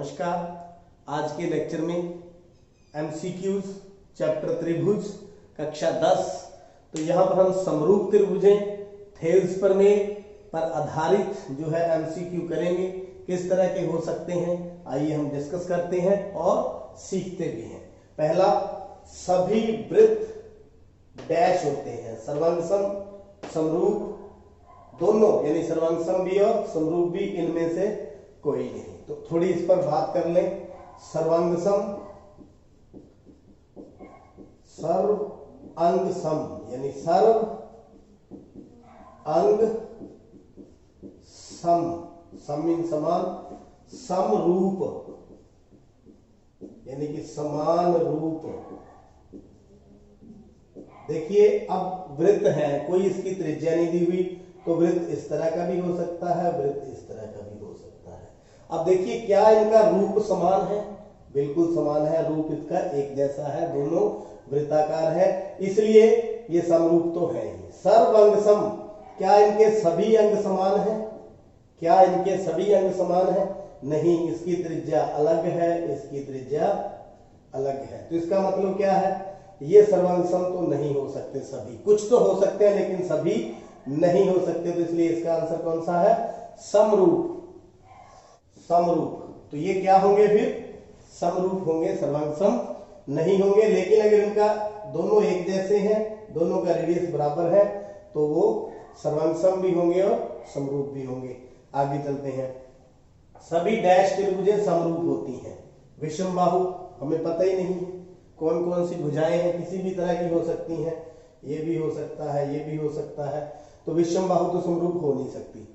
नमस्कार। आज के लेक्चर में एमसीक्यूज चैप्टर त्रिभुज कक्षा 10। तो यहाँ पर हम समरूप त्रिभुजें थेल्स प्रमेय पर आधारित जो है एमसीक्यू करेंगे। किस तरह के हो सकते हैं आइए हम डिस्कस करते हैं और सीखते भी हैं। पहला, सभी वृत्त डैश होते हैं, सर्वांगसम समरूप दोनों, यानी सर्वांगसम भी और समरूप भी, इनमें से कोई नहीं। तो थोड़ी इस पर बात कर लें। सर्वांगसम सर्व अंग सम, यानी सर्व अंग सम, सम इन समान, समरूप यानी कि समान रूप। देखिए अब वृत्त है, कोई इसकी त्रिज्या नहीं दी हुई, तो वृत्त इस तरह का भी हो सकता है, वृत्त इस तरह का भी हो सकता है। अब देखिए क्या इनका रूप समान है? बिल्कुल समान है, रूप इसका एक जैसा है, दोनों वृत्ताकार है, इसलिए ये समरूप तो है ही। सर्व अंग सम, क्या इनके सभी अंग समान है? क्या इनके सभी अंग समान है? नहीं, इसकी त्रिज्या अलग है, इसकी त्रिज्या अलग है। तो इसका मतलब क्या है? ये सर्वांगसम तो नहीं हो सकते सभी, कुछ तो हो सकते हैं लेकिन सभी नहीं हो सकते। तो इसलिए इसका आंसर कौन सा है? समरूप। समरूप तो ये क्या होंगे फिर? समरूप होंगे, सर्वांगसम नहीं होंगे। लेकिन अगर इनका दोनों एक जैसे हैं, दोनों का रेडियस बराबर है, तो वो सर्वांगसम भी होंगे और समरूप भी होंगे। आगे चलते हैं। सभी डैश त्रिभुजें समरूप होती हैं। विषम बाहु हमें पता ही नहीं है कौन कौन सी भुजाएं हैं, किसी भी तरह की हो सकती हैं, ये भी हो सकता है, ये भी हो सकता है, तो विषम बाहु तो समरूप हो नहीं सकती।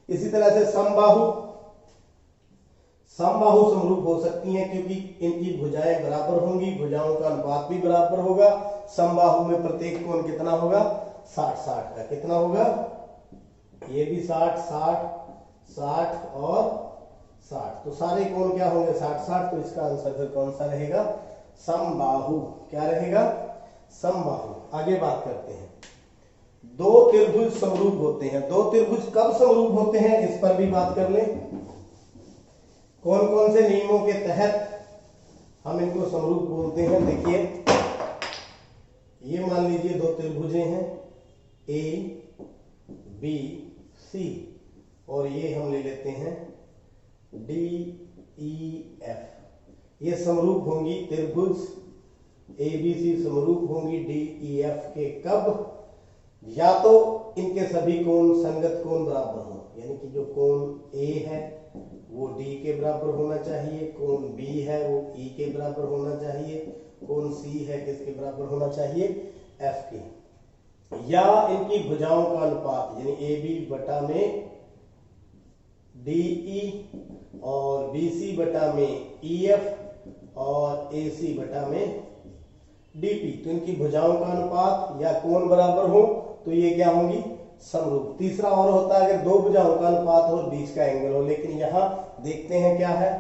इसी तरह से समबाहु, समबाहु समरूप हो सकती हैं क्योंकि इनकी भुजाएं बराबर होंगी, भुजाओं का अनुपात भी बराबर होगा। समबाहु में प्रत्येक कोण कितना होगा? 60-60 का। कितना होगा? ये भी 60-60, 60 और 60, तो सारे कोण क्या होंगे? 60-60। तो इसका आंसर फिर कौन सा रहेगा? समबाहु। क्या रहेगा? समबाहु। आगे बात करते हैं। दो त्रिभुज समरूप होते हैं। दो त्रिभुज कब समरूप होते हैं इस पर भी बात कर लें। कौन कौन से नियमों के तहत हम इनको समरूप बोलते हैं? देखिए, ये मान लीजिए दो त्रिभुजें हैं ए बी सी, और ये हम ले लेते हैं डी ई एफ। ये समरूप होंगी त्रिभुज ए बी सी, समरूप होंगी डी ई एफ के कब? या तो इनके सभी कोण संगत कोण बराबर हो, यानी कि जो कोण ए है वो डी के बराबर होना चाहिए, कोण बी है वो ई के बराबर होना चाहिए, कोण सी है किसके बराबर होना चाहिए? एफ के। या इनकी भुजाओं का अनुपात, यानी ए बी बटा में डी ई और बी सी बटा में ई एफ और ए सी बटा में डीपी, तो इनकी भुजाओं का अनुपात या कोण बराबर हो तो ये क्या होंगी? समरूप। तीसरा और होता है अगर दो भुजाओं का अनुपात और बीच का एंगल हो, लेकिन यहां देखते हैं क्या है?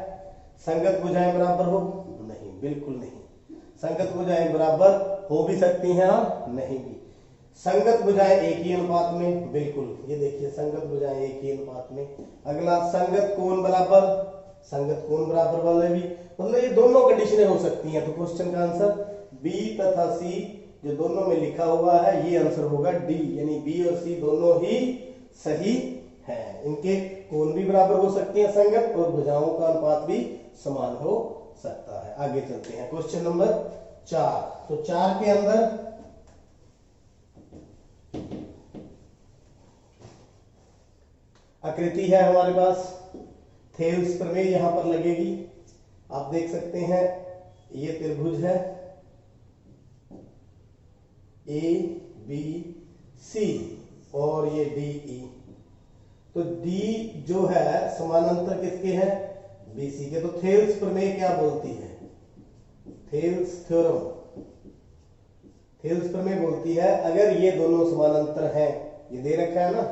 संगत भुजाएं बराबर हो? नहीं, बिल्कुल नहीं। संगत भुजाएं बराबर हो भी सकती हैं, नहीं भी। संगत भुजाएं एक ही अनुपात में, बिल्कुल, ये देखिए संगत भुजाएं एक ही अनुपात में। अगला, संगत कोण बराबर, संगत कोण बराबर वाले भी, मतलब ये दोनों कंडीशनें हो सकती हैं। तो क्वेश्चन का आंसर बी तथा सी जो दोनों में लिखा हुआ है, ये आंसर होगा डी, यानी बी और सी दोनों ही सही है। इनके कोण भी बराबर हो सकते हैं संगत, और भुजाओं का अनुपात भी समान हो सकता है। आगे चलते हैं। Question number 4। तो 4 के अंदर आकृति है हमारे पास, थेल्स प्रमेय यहां पर लगेगी। आप देख सकते हैं ये त्रिभुज है ए बी सी और ये डी ई। तो डी जो है समानांतर किसके हैं? बी सी के। तो थेल्स प्रमेय क्या बोलती है? थेल्स थ्योरम, थेल्स प्रमेय बोलती है अगर ये दोनों समानांतर हैं, ये दे रखा है ना,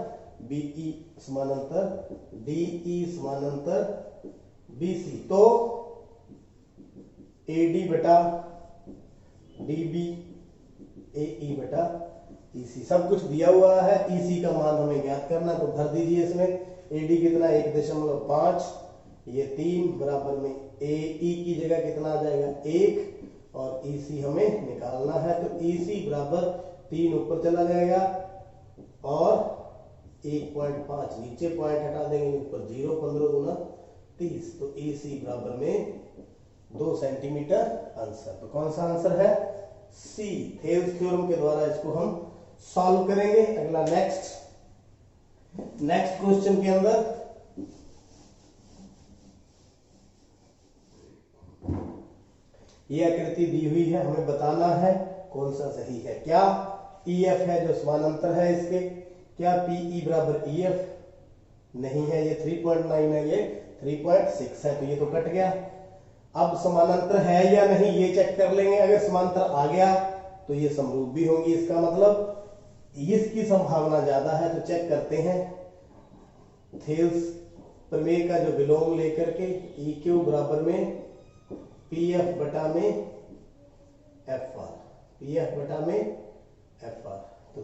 बीई समानांतर डीई समानांतर बीसी, तो एडी बटा डीबी एई बटा ईसी, सब कुछ दिया हुआ है। ईसी का मान हमें ज्ञात करना, तो भर दीजिए इसमें। एडी कितना? 1.5, ये 3 बराबर में ए ई की जगह कितना आ जाएगा 1 और ई सी हमें निकालना है, तो ई सी बराबर 3 ऊपर चला जाएगा और 1.5 नीचे पॉइंट हटा देंगे, ऊपर 0, 15 दूना 30, तो ई सी बराबर में 2 सेंटीमीटर आंसर। तो कौन सा आंसर है सी। थेल्स थ्योरम के द्वारा इसको हम सॉल्व करेंगे। अगला नेक्स्ट क्वेश्चन के अंदर ये आकृति दी हुई है, हमें बताना है कौन सा सही है। क्या EF है जो समानांतर है इसके, क्या PE बराबर EF नहीं है, ये 3.9 है, ये 3.6 है, तो ये तो कट गया। अब समानांतर है या नहीं ये चेक कर लेंगे। अगर समांतर आ गया तो ये समरूप भी होंगी, इसका मतलब इसकी संभावना ज्यादा है। तो चेक करते हैं थेल्स प्रमेय का जो विलोम लेकर के EQ बराबर में PF बटा में FR, PF बटा में FR, तो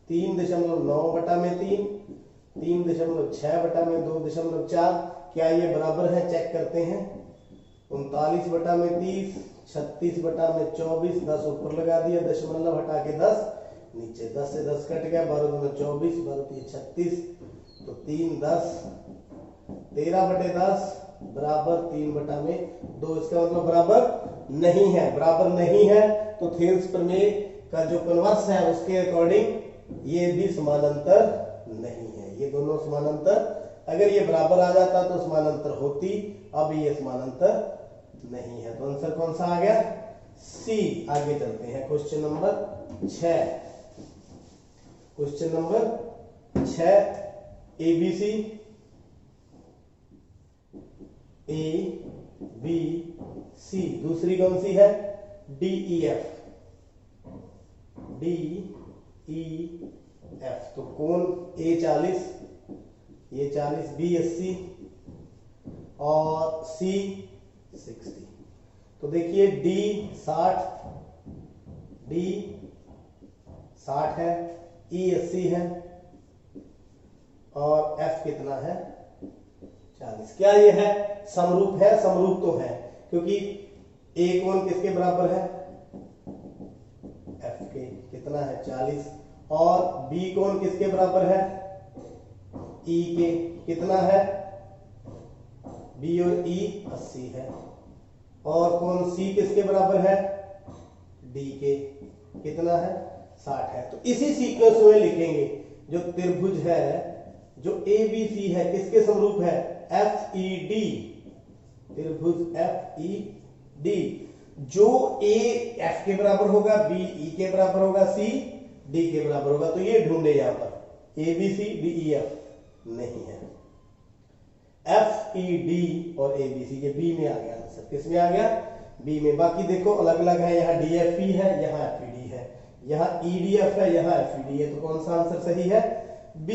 3.9 बटा में 3, 3.6 बटा में 2.4, क्या ये बराबर है चेक करते हैं। 39 बटा में 30, 36 बटा में 24, 10 ऊपर लगा दिया, दशमलव हटा के 10 नीचे, 10 से 10 कट गया, 12 दूना 24, 12 3 36, तो 3 10, 13 बटे 10 बराबर 3 बटा में 2, इसका मतलब बराबर नहीं है। बराबर नहीं है तो थेल्स प्रमेय का जो कन्वर्स है उसके अकॉर्डिंग ये भी समानांतर नहीं है, ये दोनों समानांतर। अगर ये बराबर आ जाता तो समानांतर होती, अब ये समानांतर नहीं है, तो आंसर कौन सा आ गया सी। आगे चलते हैं question number 6। Question number 6 ABC ABC, दूसरी कौन सी है DEF, DEF, तो कोण A 40, ये 40, B 80 और C 60। तो देखिए D 60 है, E 80 है और F कितना है 40। क्या ये है समरूप है? समरूप तो है, क्योंकि A कोण किसके बराबर है F के, कितना है 40, और B कोण किसके बराबर है E के, कितना है B और E 80 है, और कोण C किसके बराबर है D के, कितना है 60 है। तो इसी सीक्वेंस में लिखेंगे जो त्रिभुज है जो ABC है किसके समरूप है FED, त्रिभुज FED, जो A F के बराबर होगा, B E के बराबर होगा, C D के बराबर होगा। तो ये ढूंढे यहां पर ABC DEF नहीं है, FED और ABC के B में आ गया आंसर। किस में आ गया B में। बाकी देखो अलग अलग है, यहाँ DFE है, यहाँ FED है, यहाँ EDF है, यहाँ FED है, तो कौन सा आंसर सही है B।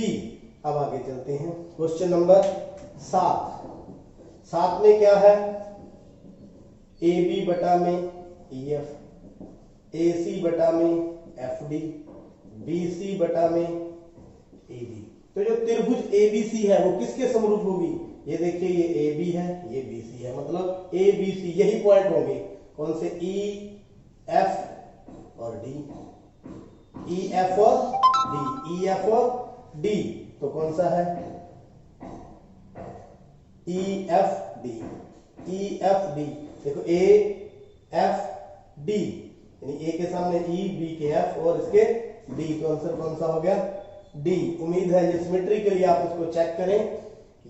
अब आगे चलते हैं क्वेश्चन नंबर 7 में क्या है AB बटा में EF, AC बटा में FD, BC बटा में ED। तो जो त्रिभुज ABC है वो किसके समरूप होगी? ये देखिए ये AB है, ये BC है, मतलब ABC यही पॉइंट होंगे। कौन से EF और D, EF और D, EF और D, तो कौन सा है EFD, EFD। देखो AFD यानी A के सामने E, B के F और इसके D, तो आंसर कौन सा हो गया D। उम्मीद है ये सिमेट्री के लिए आप इसको चेक करें,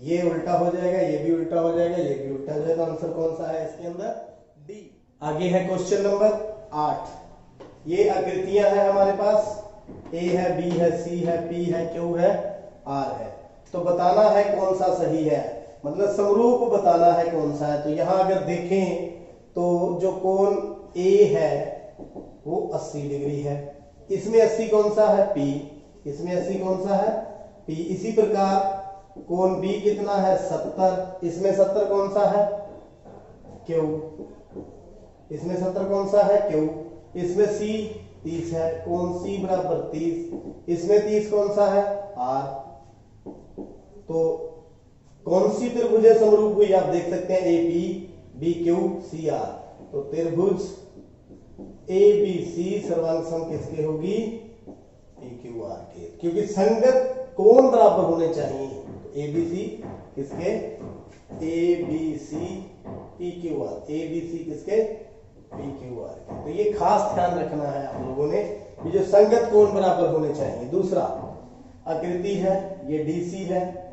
ये उल्टा हो जाएगा, ये भी उल्टा हो जाएगा, ये भी उल्टा हो जाएगा, आंसर कौन सा है इसके अंदर D। आगे है क्वेश्चन नंबर 8। ये आकृतियां हैं हमारे पास, A है, B है, C है, P है, Q है, R है। तो बताना है कौन सा सही है, मतलब समरूप बताना है कौन सा है। तो यहां अगर देखें तो जो कोण A है वो 80 डिग्री है, इसमें 80 कौन सा है P, इसमें 80 कौन सा है P। इसी प्रकार कोण B कितना है 70, इसमें 70 कौन सा है Q, इसमें 70 कौन सा है Q, इसमें C 30 है, कोण C बराबर 30, इसमें 30 कौन सा है R। तो कौन सी त्रिभुजें समरूप हुई आप देख सकते हैं, A P B Q C R. तो त्रिभुज ए बी सी सर्वांग सम किसके होगी, पी क्यू आर के, क्योंकि संगत कोण बराबर होने चाहिए। तो ए बी सी किसके, A B C P Q R, A B C किसके, पी क्यू आर के। तो ये खास ध्यान रखना है आप लोगों ने, ये जो संगत कोण बराबर होने चाहिए। दूसरा आकृति है, ये डीसी है,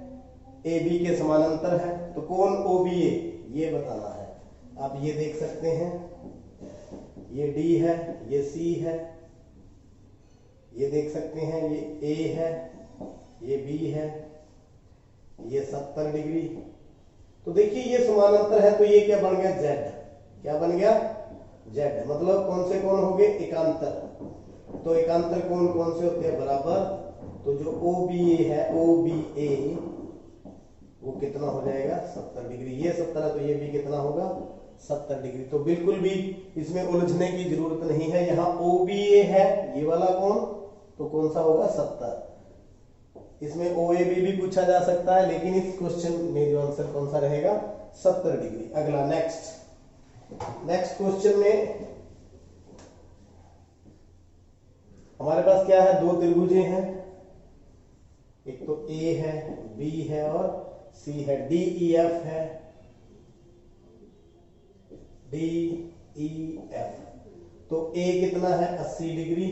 ए बी के समानांतर है, तो कोण ओ बी ए ये बताना है। आप ये देख सकते हैं, ये डी है, ये सी है, ये देख सकते हैं, ये ए है, ये बी है, ये 70 डिग्री। तो देखिए ये समानांतर है, तो ये क्या बन गया, जेड। क्या बन गया, जेड। मतलब कौन से कोण हो गए, एकांतर। तो एकांतर कोण कौन से होते हैं, बराबर। तो जो ओ बी ए है, ओ बी ए वो कितना हो जाएगा, 70 डिग्री। ये 70 है तो ये भी कितना होगा, 70 डिग्री। तो बिल्कुल भी इसमें उलझने की जरूरत नहीं है। यहाँ ओ बी ए है ये वाला कोण, तो कौन सा होगा, 70। इसमें ओ ए बी भी पूछा जा सकता है, लेकिन इस क्वेश्चन में जो आंसर कौन सा रहेगा, 70 डिग्री। अगला नेक्स्ट क्वेश्चन में हमारे पास क्या है, दो त्रिभुजें हैं, एक तो ए है, बी है और सी है, डी ई एफ है, डी ई एफ। तो ए कितना है, 80 डिग्री,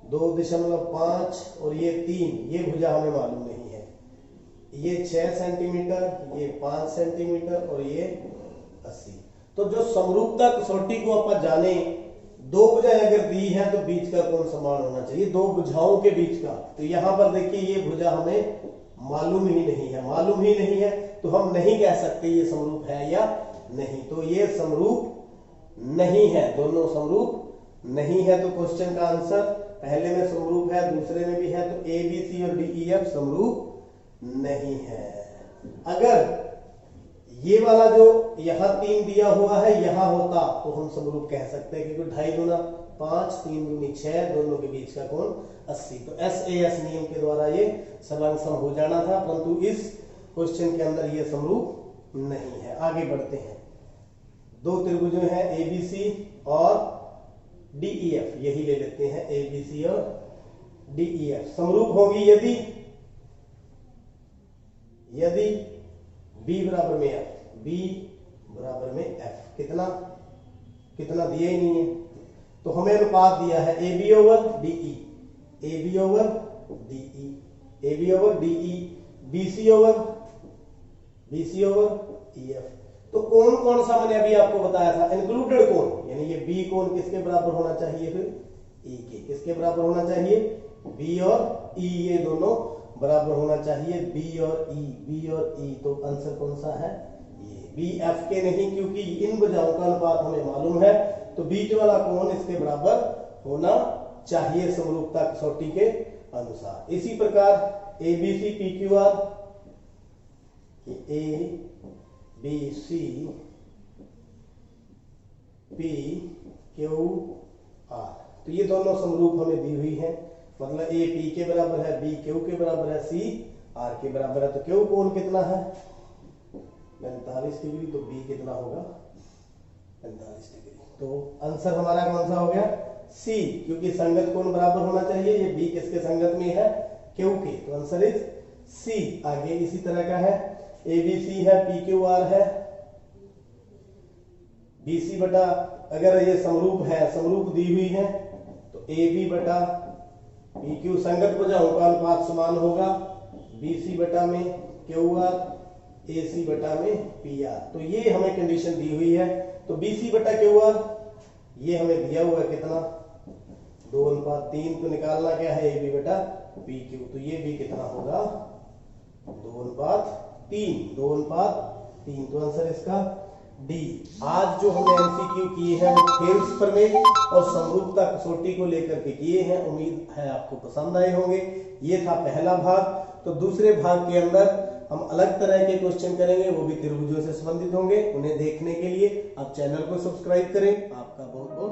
2.5 और ये 3, ये भुजा हमें मालूम नहीं है। ये 6 सेंटीमीटर, ये 5 सेंटीमीटर और ये 80। तो जो समरूपता कसौटी को अपन जाने, दो भुजाएं अगर दी है तो बीच का कोण समान होना चाहिए, दो भुजाओं के बीच का। तो यहां पर देखिए ये भुजा हमें मालूम ही नहीं है, तो हम नहीं कह सकते ये समरूप है या नहीं। तो ये समरूप नहीं है, दोनों समरूप नहीं है। तो क्वेश्चन का आंसर पहले में समरूप है, दूसरे में भी है, तो ए बी सी और डी ई एफ समरूप नहीं है। अगर ये वाला जो यहां 3 दिया हुआ है यहां होता तो हम समरूप कह सकते हैं, क्योंकि 2.5 गुना 5, 3 दूनी 6, दोनों के बीच का कोण 80। तो SAS नियम के द्वारा ये सर्वांग सम हो जाना था, परंतु इस क्वेश्चन के अंदर ये समरूप नहीं है। आगे बढ़ते हैं। दो त्रिभुजें हैं, ABC और DEF, यही ले लेते हैं, ABC और DEF। समरूप होगी यदि B बराबर में F, B बराबर में F। कितना दिया ही नहीं है, तो हमें अनुपात दिया है AB over DE, AB over DE, AB over DE, BC over EF। तो कोण कौन सा मैंने अभी आपको बताया था, इंक्लूडेड कोण, यानी ये B कोण किसके बराबर होना चाहिए, फिर E के। किसके बराबर होना चाहिए, B और E, ये दोनों बराबर होना चाहिए, B और E। तो आंसर कौन सा है, ये BF के नहीं, क्योंकि इन भुजाओं का अनुपात हमें मालूम है, तो बीच वाला कोण इसके बराबर होना चाहिए समरूपता कसौटी के अनुसार। इसी प्रकार ABC PQR, ABC PQR, तो ये दोनों समरूप हमें दी हुई है। मतलब A P के बराबर है, B Q के बराबर है, C R के बराबर है। तो Q कोण कितना है, 45 डिग्री, तो B कितना होगा, 45 डिग्री। तो आंसर हमारा कौन सा हो गया, C, क्योंकि संगत कोण बराबर होना चाहिए। ये B किसके संगत में है, Q के, तो आंसर इज C। आगे इसी तरह का है, ABC है, PQR है, BC बटा, अगर ये समरूप है, समरूप दी हुई है, तो AB बटा PQ, संगत भुजाओं का अनुपात समान होगा, BC बटा में QR, AC बटा में PR। तो ये हमें कंडीशन दी हुई है। तो BC बटा QR ये हमें दिया हुआ है कितना, 2:3। तो निकालना क्या है, AB बटा PQ, तो ये भी कितना होगा, 2:3। तो आंसर इसका डी। आज जो हमने MCQ किए हैं वो थेम्स प्रमेय और समरूपता कसौटी को लेकर के किए हैं। उम्मीद है आपको पसंद आए होंगे। ये था पहला भाग। तो दूसरे भाग के अंदर हम अलग तरह के क्वेश्चन करेंगे, वो भी त्रिभुजों से संबंधित होंगे। उन्हें देखने के लिए आप चैनल को सब्सक्राइब करें। आपका बहुत बहुत